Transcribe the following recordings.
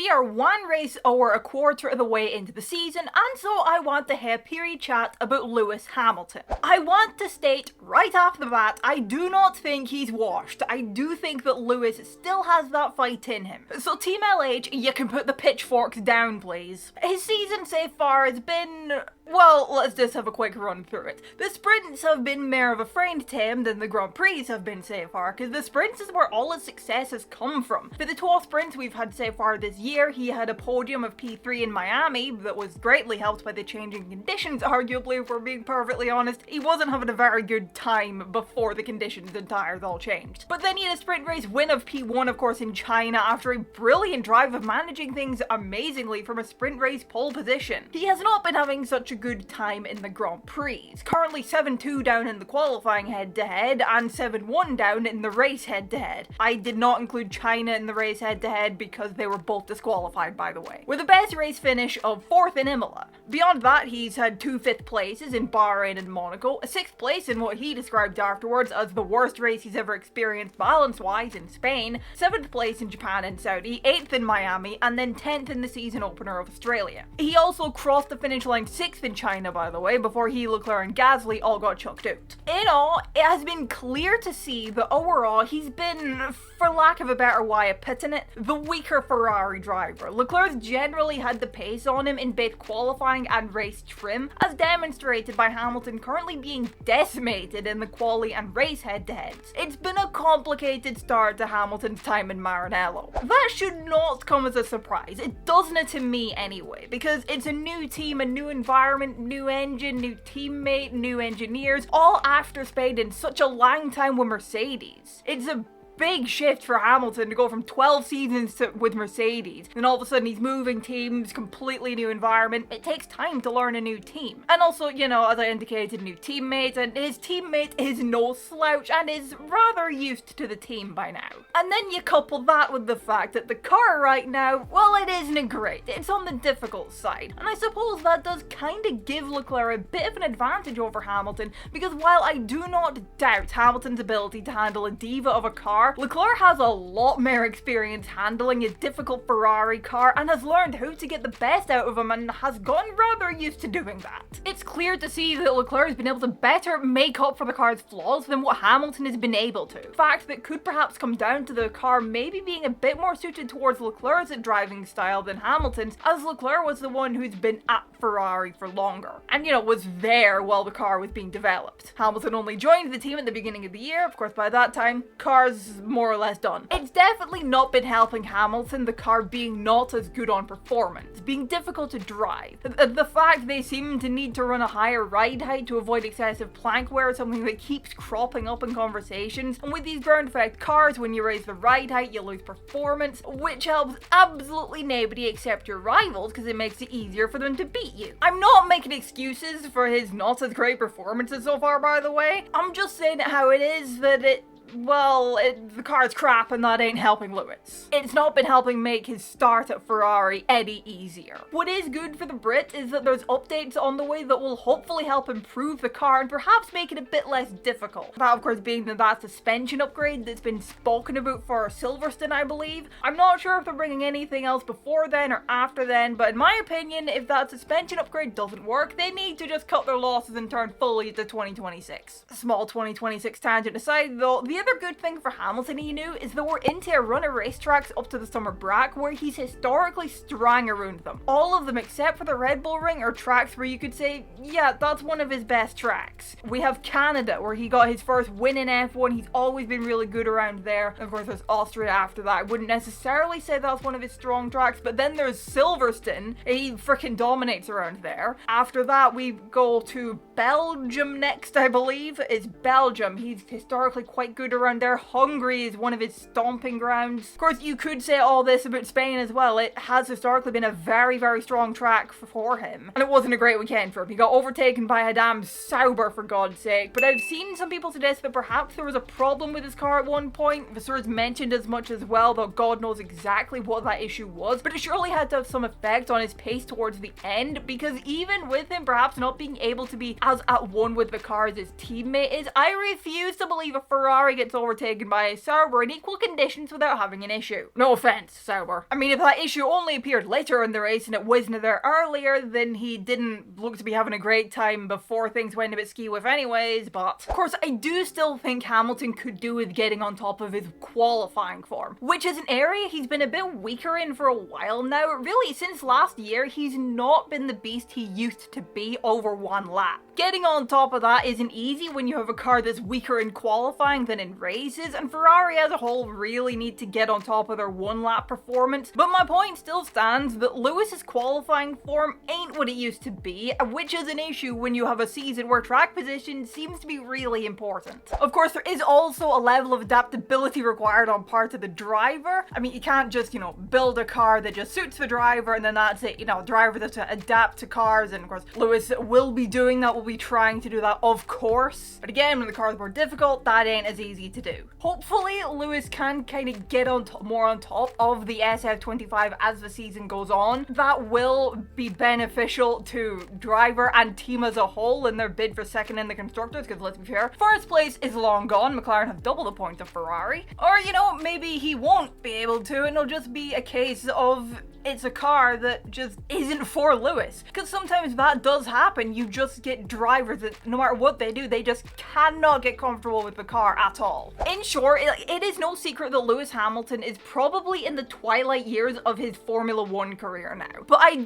we are one race or a quarter of the way into the season, and so I want to have a period chat about Lewis Hamilton. I want to state right off the bat, I do not think he's washed. I do think that Lewis still has that fight in him. So Team LH, you can put the pitchforks down, please. His season so far has been... well, let's just have a quick run through it. The sprints have been more of a friend to him than the Grand Prix have been so far, because the sprints is where all his success has come from. For the 12 sprints we've had so far this year, he had a podium of P3 in Miami that was greatly helped by the changing conditions, arguably, if we're being perfectly honest. He wasn't having a very good time before the conditions and tires all changed. But then he had a sprint race win of P1, of course, in China after a brilliant drive of managing things amazingly from a sprint race pole position. He has not been having such a good time in the Grand Prix. Currently 7-2 down in the qualifying head-to-head and 7-1 down in the race head-to-head. I did not include China in the race head-to-head because they were both disqualified, by the way. With the best race finish of 4th in Imola. Beyond that, he's had 2 5th places in Bahrain and Monaco, a 6th place in what he described afterwards as the worst race he's ever experienced balance-wise in Spain, 7th place in Japan and Saudi, 8th in Miami, and then 10th in the season opener of Australia. He also crossed the finish line 6th in China, by the way, before he, Leclerc and Gasly all got chucked out. In all, it has been clear to see that overall he's been, for lack of a better way of putting it, the weaker Ferrari driver. Leclerc's generally had the pace on him in both qualifying and race trim, as demonstrated by Hamilton currently being decimated in the quali and race head-to-heads. It's been a complicated start to Hamilton's time in Maranello. That should not come as a surprise. It doesn't to me anyway, because it's a new team, a new environment, new engine, new teammate, new engineers, all after spending such a long time with Mercedes. It's a big shift for Hamilton to go from 12 seasons with Mercedes, and all of a sudden he's moving teams, completely new environment. It takes time to learn a new team. And also, you know, as I indicated, new teammates, and his teammate is no slouch and is rather used to the team by now. And then you couple that with the fact that the car right now, well, it isn't great. It's on the difficult side. And I suppose that does kind of give Leclerc a bit of an advantage over Hamilton, because while I do not doubt Hamilton's ability to handle a diva of a car, Leclerc has a lot more experience handling a difficult Ferrari car and has learned how to get the best out of him and has gotten rather used to doing that. It's clear to see that Leclerc has been able to better make up for the car's flaws than what Hamilton has been able to. Fact that could perhaps come down to the car maybe being a bit more suited towards Leclerc's driving style than Hamilton's, as Leclerc was the one who's been at Ferrari for longer and, you know, was there while the car was being developed. Hamilton only joined the team at the beginning of the year. Of course, by that time, cars more or less done. It's definitely not been helping Hamilton, the car being not as good on performance, being difficult to drive. The fact they seem to need to run a higher ride height to avoid excessive plank wear is something that keeps cropping up in conversations, and with these ground effect cars, when you raise the ride height you lose performance, which helps absolutely nobody except your rivals because it makes it easier for them to beat you. I'm not making excuses for his not as great performances so far, by the way. I'm just saying how it is that the car's crap and that ain't helping Lewis. It's not been helping make his start at Ferrari any easier. What is good for the Brit is that there's updates on the way that will hopefully help improve the car and perhaps make it a bit less difficult. That of course being that suspension upgrade that's been spoken about for Silverstone, I believe. I'm not sure if they're bringing anything else before then or after then, but in my opinion, if that suspension upgrade doesn't work, they need to just cut their losses and turn fully to 2026. Small 2026 tangent aside though, the other good thing for Hamilton, you know, is that we're into a run of racetracks up to the summer break where he's historically strong around them. All of them except for the Red Bull Ring are tracks where you could say, yeah, that's one of his best tracks. We have Canada where he got his first win in F1, he's always been really good around there. And of course there's Austria after that. I wouldn't necessarily say that's one of his strong tracks, but then there's Silverstone, he freaking dominates around there. After that we go to Belgium next, I believe. It's Belgium, he's historically quite good around there. Hungary is one of his stomping grounds. Of course, you could say all this about Spain as well. It has historically been a very, very strong track for him. And it wasn't a great weekend for him. He got overtaken by a damn Sauber, for God's sake. But I've seen some people suggest that perhaps there was a problem with his car at one point. Vasseurs mentioned as much as well, though God knows exactly what that issue was. But it surely had to have some effect on his pace towards the end, because even with him perhaps not being able to be as at one with the car as his teammate is, I refuse to believe a Ferrari Ferrari gets overtaken by a Sauber in equal conditions without having an issue. No offense, Sauber. I mean, if that issue only appeared later in the race and it wasn't there earlier, then he didn't look to be having a great time before things went a bit skew-with anyways, but of course I do still think Hamilton could do with getting on top of his qualifying form, which is an area he's been a bit weaker in for a while now. Really, since last year, he's not been the beast he used to be over one lap. Getting on top of that isn't easy when you have a car that's weaker in qualifying than in races, and Ferrari as a whole really need to get on top of their one-lap performance. But my point still stands that Lewis's qualifying form ain't what it used to be, which is an issue when you have a season where track position seems to be really important. Of course, there is also a level of adaptability required on part of the driver. I mean, you can't just, build a car that just suits the driver and then that's it. Driver that's to adapt to cars, and of course, Lewis will be doing that, will be trying to do that, of course. But again, when the car's more difficult, that ain't as easy to do. Hopefully, Lewis can kind of get more on top of the SF25 as the season goes on. That will be beneficial to driver and team as a whole in their bid for second in the constructors, because let's be fair, first place is long gone. McLaren have double the points of Ferrari. Or, maybe he won't be able to, and it'll just be a case of it's a car that just isn't for Lewis. Because sometimes that does happen. You just get drivers that, no matter what they do, they just cannot get comfortable with the car at all. In short, it is no secret that Lewis Hamilton is probably in the twilight years of his Formula One career now. But I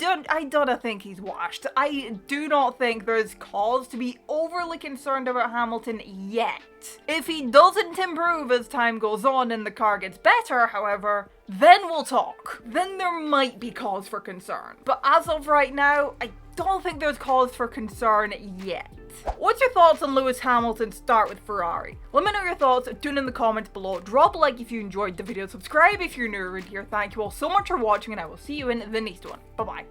don't think he's washed. I do not think there's cause to be overly concerned about Hamilton yet. If he doesn't improve as time goes on and the car gets better, however, then we'll talk. Then there might be cause for concern. But as of right now, I don't think there's cause for concern yet. What's your thoughts on Lewis Hamilton's start with Ferrari? Let me know your thoughts down in the comments below. Drop a like if you enjoyed the video, subscribe if you're new around here. Thank you all so much for watching, and I will see you in the next one. Bye bye.